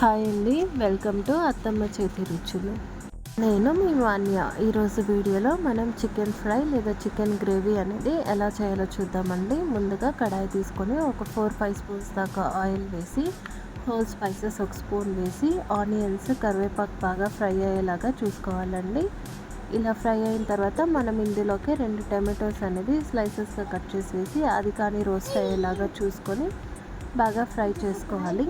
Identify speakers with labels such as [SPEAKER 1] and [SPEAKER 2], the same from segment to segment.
[SPEAKER 1] Hi అండి, welcome to అత్తమ్మ చేతి రుచులు. నేను మీ వాన్య. ఈరోజు వీడియోలో మనం చికెన్ ఫ్రై లేదా చికెన్ గ్రేవీ అనేది ఎలా చేయాలో చూద్దామండి. ముందుగా కడాయి తీసుకొని ఒక 4-5 స్పూన్స్ దాకా ఆయిల్ వేసి హోల్ స్పైసెస్ ఒక స్పూన్ వేసి ఆనియన్స్ కరివేపాకు బాగా ఫ్రై అయ్యేలాగా చూసుకోవాలండి. ఇలా ఫ్రై అయిన తర్వాత మనం ఇందులోకి 2 టమాటోస్ అనేది స్లైసెస్గా కట్ చేసి వేసి అది కానీ రోస్ట్ అయ్యేలాగా చూసుకొని బాగా ఫ్రై చేసుకోవాలి.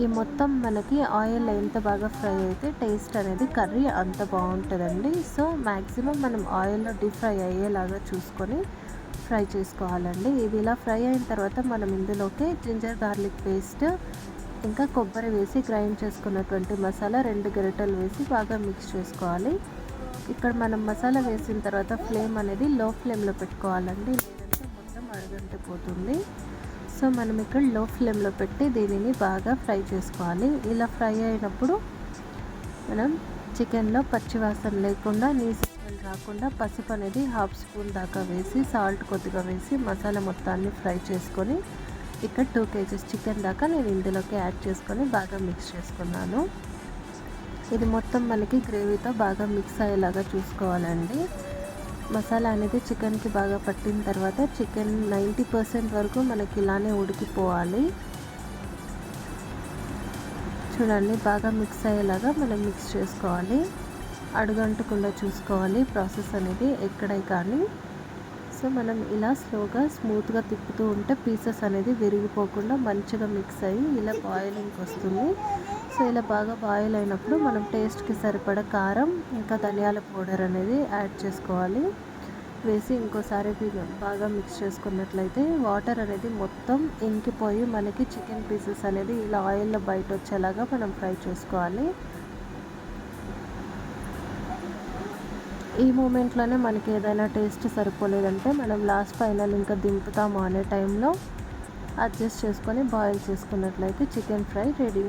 [SPEAKER 1] ఈ మొత్తం మనకి ఆయిల్ ఎంత బాగా ఫ్రై అయితే టేస్ట్ అనేది కర్రీ అంత బాగుంటుందండి. సో మ్యాక్సిమం మనం ఆయిల్లో డీప్ ఫ్రై అయ్యేలాగా చూసుకొని ఫ్రై చేసుకోవాలండి. ఇది ఇలా ఫ్రై అయిన తర్వాత మనం ఇందులోకి జింజర్ గార్లిక్ పేస్ట్ ఇంకా కొబ్బరి వేసి గ్రైండ్ చేసుకున్నటువంటి మసాలా 2 గరిటెలు వేసి బాగా మిక్స్ చేసుకోవాలి. ఇక్కడ మనం మసాలా వేసిన తర్వాత ఫ్లేమ్ అనేది లో ఫ్లేమ్లో పెట్టుకోవాలండి, లేదంటే మొత్తం అడుగంటిపోతుంది. సో మనం ఇక్కడ లో ఫ్లేమ్లో పెట్టి దీనిని బాగా ఫ్రై చేసుకోవాలి. ఇలా ఫ్రై అయినప్పుడు మనం చికెన్లో పచ్చివాసన లేకుండా నీసు స్మెల్ రాకుండా పసుపు అనేది 1/2 స్పూన్ దాకా వేసి సాల్ట్ కొద్దిగా వేసి మసాలా మొత్తాన్ని ఫ్రై చేసుకొని ఇక్కడ 2 kgs చికెన్ దాకా నేను ఇందులోకి యాడ్ చేసుకొని బాగా మిక్స్ చేసుకున్నాను. ఇది మొత్తం మనకి గ్రేవీతో బాగా మిక్స్ అయ్యేలాగా చూసుకోవాలండి. మసాలా అనేది చికెన్కి బాగా పట్టిన తర్వాత చికెన్ 90% వరకు మనకి ఇలానే ఉడికిపోవాలి. చూడండి, బాగా మిక్స్ అయ్యేలాగా మనం మిక్స్ చేసుకోవాలి. అడుగంటకుండా చూసుకోవాలి ప్రాసెస్ అనేది ఎక్కడే కానీ. సో మనం ఇలా స్మూత్గా తిప్పుతూ ఉంటే పీసెస్ అనేది విరిగిపోకుండా మంచిగా మిక్స్ అయ్యి ఇలా బాయిలింగ్కి వస్తుంది. సో ఇలా బాగా బాయిల్ అయినప్పుడు మనం టేస్ట్కి సరిపడ కారం ఇంకా ధనియాల పౌడర్ అనేది యాడ్ చేసుకోవాలి. వేసి ఇంకోసారి బాగా మిక్స్ చేసుకున్నట్లయితే వాటర్ అనేది మొత్తం ఇంకిపోయి మనకి చికెన్ పీసెస్ అనేది ఇలా ఆయిల్లో బయట వచ్చేలాగా మనం ఫ్రై చేసుకోవాలి. ఈ మూమెంట్లోనే మనకి ఏదైనా టేస్ట్ సరిపోలేదంటే మనం లాస్ట్ ఫైనల్ ఇంకా దింపుతాము అనే టైంలో అడ్జస్ట్ చేసుకొని బాయిల్ చేసుకున్నట్లయితే చికెన్ ఫ్రై రెడీ.